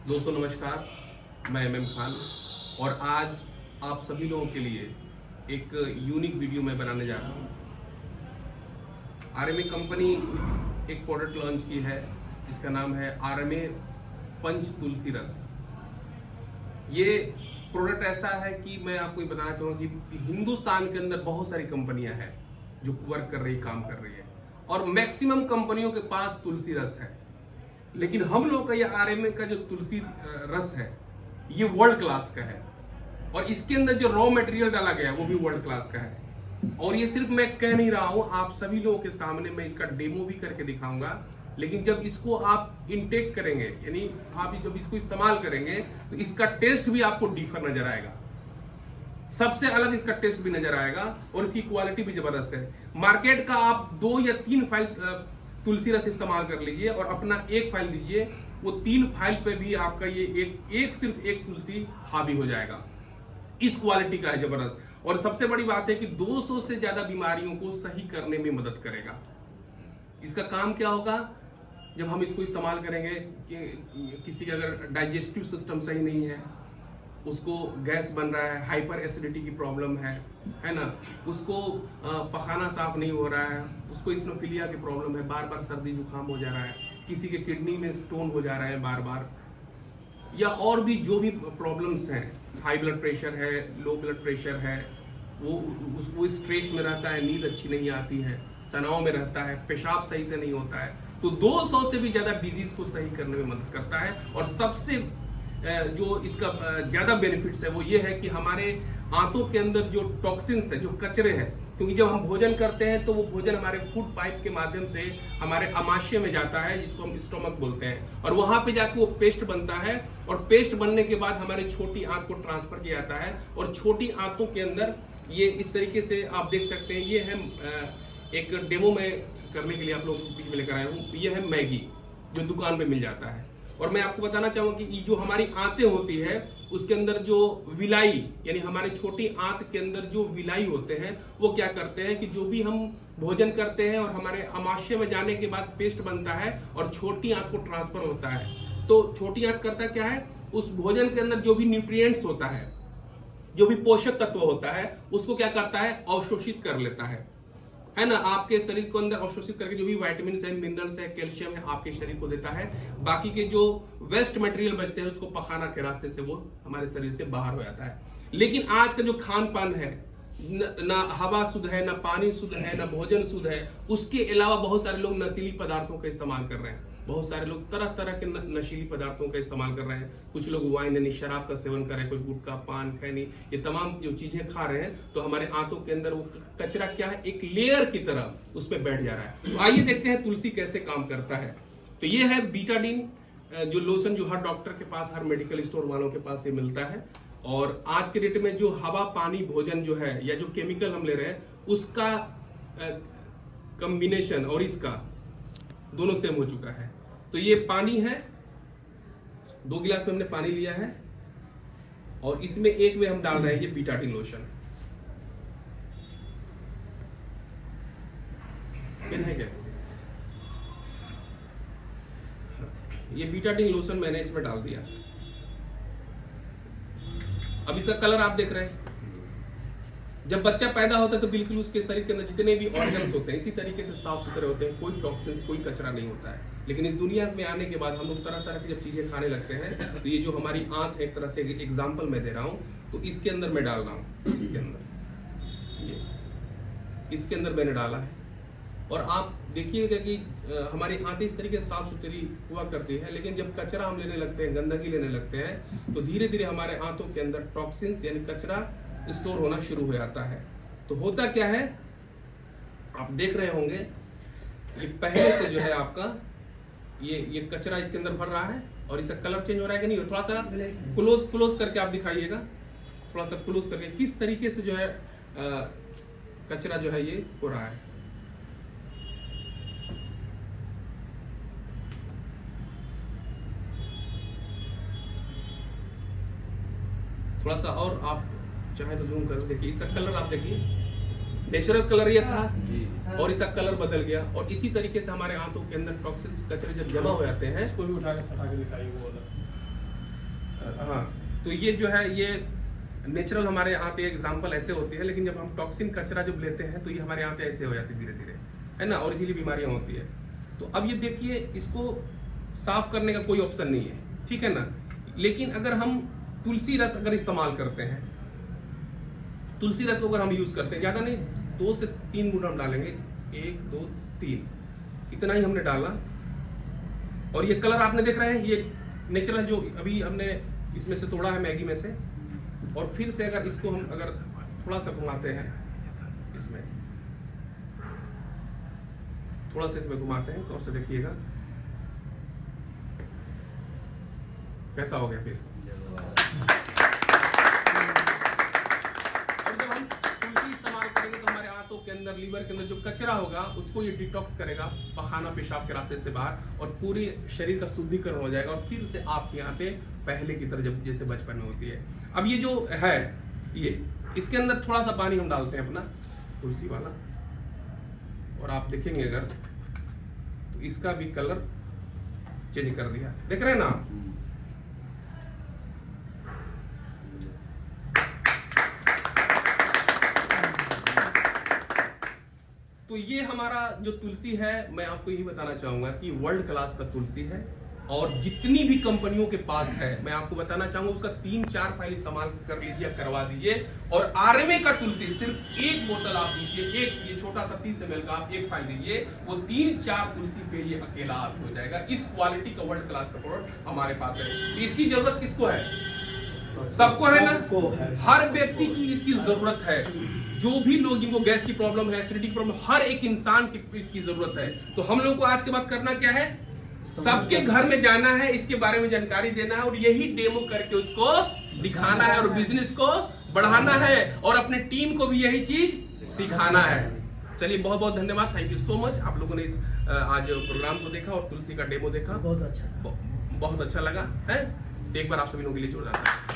दोस्तों नमस्कार, मैं एम खान और आज आप सभी लोगों के लिए एक यूनिक वीडियो मैं बनाने जा रहा हूँ। आरएमए कंपनी एक प्रोडक्ट लॉन्च की है जिसका नाम है आरएमए पंच तुलसी रस। ये प्रोडक्ट ऐसा है कि मैं आपको ये बताना चाहूँगा कि हिंदुस्तान के अंदर बहुत सारी कंपनियां हैं जो वर्क कर रही, काम कर रही है और मैक्सिमम कंपनियों के पास तुलसी रस है, लेकिन हम लोग का ये आरएमए का जो तुलसी रस है ये वर्ल्ड क्लास का है और इसके अंदर जो रॉ मटेरियल डाला गया है वो भी वर्ल्ड क्लास का है। और ये सिर्फ मैं कह नहीं रहा हूं, आप सभी लोगों के सामने मैं इसका डेमो भी करके दिखाऊंगा। लेकिन जब इसको आप इनटेक करेंगे, यानी आप जब इसको इस्तेमाल करेंगे तो इसका टेस्ट भी आपको डिफर नजर आएगा, सबसे अलग इसका टेस्ट भी नजर आएगा और इसकी क्वालिटी भी जबरदस्त है। मार्केट का आप 2 या 3 फाइल तुलसी रस इस्तेमाल कर लीजिए और अपना एक फाइल दीजिए, वो 3 फाइल पे भी आपका ये सिर्फ एक तुलसी हावी हो जाएगा। इस क्वालिटी का है, जबरदस्त। और सबसे बड़ी बात है कि 200 से ज्यादा बीमारियों को सही करने में मदद करेगा। इसका काम क्या होगा जब हम इसको इस्तेमाल करेंगे कि किसी का अगर डाइजेस्टिव सिस्टम सही नहीं है, उसको गैस बन रहा है, हाइपर एसिडिटी की प्रॉब्लम है ना, उसको पखाना साफ नहीं हो रहा है, उसको इस्नोफिलिया की प्रॉब्लम है, बार बार सर्दी जुकाम हो जा रहा है, किसी के किडनी में स्टोन हो जा रहा है बार बार, या और भी जो भी प्रॉब्लम्स हैं, हाई ब्लड प्रेशर है, लो ब्लड प्रेशर है, वो स्ट्रेस में रहता है, नींद अच्छी नहीं आती है, तनाव में रहता है, पेशाब सही से नहीं होता है, तो 200 से भी ज्यादा डिजीज को सही करने में मदद करता है। और सबसे जो इसका ज्यादा बेनिफिट्स है वो ये है कि हमारे आंतों के अंदर जो टॉक्सिन्स है, जो कचरे हैं, क्योंकि जब हम भोजन करते हैं तो वो भोजन हमारे फूड पाइप के माध्यम से हमारे आमाशय में जाता है, जिसको हम स्टोमक बोलते हैं, और वहां पे जाके वो पेस्ट बनता है और पेस्ट बनने के बाद हमारे छोटी आंत को ट्रांसफर किया जाता है और छोटी आंतों के अंदर ये इस तरीके से आप देख सकते हैं। ये है एक डेमो में करने के लिए आप लोगों को बीच में लेकर आया हूँ। ये है मैगी जो दुकान पे मिल जाता है। और मैं आपको बताना चाहूंगा कि जो हमारी आंतें होती है उसके अंदर जो विलाई, यानी हमारे छोटी आंत के अंदर जो विलाई होते हैं वो क्या करते हैं कि जो भी हम भोजन करते हैं और हमारे आमाशय में जाने के बाद पेस्ट बनता है और छोटी आंत को ट्रांसफर होता है, तो छोटी आंत करता क्या है, उस भोजन के अंदर जो भी न्यूट्रिएंट्स होता है, जो भी पोषक तत्व होता है, उसको क्या करता है, अवशोषित कर लेता है ना, आपके शरीर को अंदर अवशोषित करके जो भी विटामिन है, मिनरल्स है, कैल्शियम है, आपके शरीर को देता है। बाकी के जो वेस्ट मटेरियल बचते हैं उसको पखाना के रास्ते से वो हमारे शरीर से बाहर हो जाता है। लेकिन आज का जो खान पान है, ना हवा शुद्ध है, ना पानी शुद्ध है, ना भोजन शुद्ध है, उसके अलावा बहुत सारे लोग नशीली पदार्थों का इस्तेमाल कर रहे हैं। बहुत सारे लोग तरह तरह के नशीली पदार्थों का इस्तेमाल कर रहे हैं। कुछ लोग वाइन यानी शराब का सेवन कर रहे हैं, कुछ गुटखा, पान, खैनी, ये तमाम जो चीजें खा रहे हैं, तो हमारे आंतों के अंदर वो कचरा क्या है, एक लेयर की तरह उस पर बैठ जा रहा है। तो आइए देखते हैं तुलसी कैसे काम करता है। तो ये है बीटाडीन जो लोशन, जो हर डॉक्टर के पास, हर मेडिकल स्टोर वालों के पास ये मिलता है। और आज के डेट में जो हवा, पानी, भोजन जो है या जो केमिकल हम ले रहे हैं उसका कॉम्बिनेशन और इसका दोनों सेम हो चुका है। तो ये पानी है, 2 गिलास में हमने पानी लिया है और इसमें एक में हम डाल रहे हैं ये बीटाडीन लोशन। है क्या, ये बीटाडीन लोशन मैंने इसमें डाल दिया। अब इसका कलर आप देख रहे हैं। जब बच्चा पैदा होता है तो बिल्कुल उसके शरीर के अंदर जितने भी ऑर्गन्स होते हैं इसी तरीके से साफ सुथरे होते हैं, कोई टॉक्सिन्स, कोई कचरा नहीं होता है। लेकिन इस दुनिया में आने के बाद हम लोग तरह तरह की जब चीजें खाने लगते हैं तो ये जो हमारी आंत है, एक तरह से एग्जाम्पल मैं दे रहा हूं, तो इसके अंदर मैं डाल रहा हूं, इसके अंदर, ये इसके अंदर मैंने डाला है। और आप देखिएगा कि हमारी आंतें इस तरीके से साफ सुथरी हुआ करती है, लेकिन जब कचरा हम लेने लगते हैं, गंदगी लेने लगते हैं, तो धीरे धीरे हमारे आंतों के अंदर टॉक्सिन्स यानी कचरा स्टोर होना शुरू हो जाता है। तो होता क्या है, आप देख रहे होंगे कि पहले से जो है आपका ये कचरा इसके अंदर भर रहा है और इसका कलर चेंज हो रहा है कि नहीं। थोड़ा सा क्लोज करके आप दिखाइएगा, थोड़ा सा क्लोज करके, किस तरीके से जो है कचरा जो है ये हो रहा है। थोड़ा सा और आप चाहे तो जूम कर देखिए, इसका कलर आप देखिए, नेचुरल कलर ये था और इसका कलर बदल गया। और इसी तरीके से हमारे आंतों के अंदर टॉक्सिन्स, कचरे जब जमा हो जाते हैं, इसको भी उठा के सटा के दिखाइए वो वाला। तो ये जो है ये नेचुरल हमारे यहाँ पे एग्जाम्पल ऐसे होते हैं, लेकिन जब हम टॉक्सिन कचरा जब लेते हैं तो ये हमारे यहाँ पे ऐसे हो जाती है धीरे धीरे, है ना, और इसीलिए बीमारियां होती है। तो अब ये देखिए, इसको साफ करने का कोई ऑप्शन नहीं है, ठीक है ना। लेकिन अगर हम तुलसी रस अगर इस्तेमाल करते हैं, तुलसी रस को अगर हम यूज करते हैं, ज्यादा नहीं 2 से 3 बूंद हम डालेंगे, 1 2 3 इतना ही हमने डाला, और ये कलर आपने देख रहे हैं, ये नेचुरल जो अभी हमने इसमें से तोड़ा है मैगी में से, और फिर से अगर इसको हम अगर थोड़ा सा घुमाते हैं, इसमें थोड़ा सा इसमें घुमाते हैं तो और से देखिएगा कैसा हो गया फिर। और जब हम तुलसी इस्तेमाल करेंगे तो हमारे आंतों के अंदर, लीवर के अंदर जो कचरा होगा उसको ये डिटॉक्स करेगा पखाना पेशाब के रास्ते से बाहर, और पूरी शरीर का शुद्धिकरण हो जाएगा, और फिर से आपके यहाँ पे पहले की तरह जब जैसे बचपन में होती है। अब ये जो है ये, इसके अंदर थोड़ा सा पानी हम डालते हैं अपना तुलसी वाला, और आप देखेंगे अगर तो इसका भी कलर चेंज कर दिया, देख रहे हैं ना आप। तो ये हमारा जो तुलसी है, मैं आपको यही बताना चाहूंगा कि वर्ल्ड क्लास का तुलसी है, और जितनी भी कंपनियों के पास है मैं आपको बताना चाहूंगा उसका 3-4 फाइल इस्तेमाल कर लीजिए, करवा दीजिए। और आरएमए का तुलसी सिर्फ 1 बोतल आप दीजिए, एक ये छोटा सा 30 ml का आप 1 फाइल दीजिए, वो 3-4 तुलसी पे ये अकेला आप हो जाएगा। इस क्वालिटी का वर्ल्ड क्लास का प्रोडक्ट हमारे पास है। इसकी जरूरत किसको है? सबको है ना, हर व्यक्ति की इसकी जरूरत है। जो भी लोग जिनको गैस की प्रॉब्लम है, एसिडिटी की प्रॉब्लम, हर एक इंसान की इसकी जरूरत है। तो हम लोग को आज के बाद करना क्या है, सबके घर में जाना है, इसके बारे में जानकारी देना है, और यही डेमो करके उसको दिखाना है, और बिजनेस को बढ़ाना है, और अपने टीम को भी यही चीज सिखाना है। चलिए, बहुत बहुत धन्यवाद, थैंक यू सो मच। आप लोगों ने इस आज प्रोग्राम को देखा और तुलसी का डेमो देखा, बहुत अच्छा लगा है। एक बार आप सभी लोगों के लिए जोरदार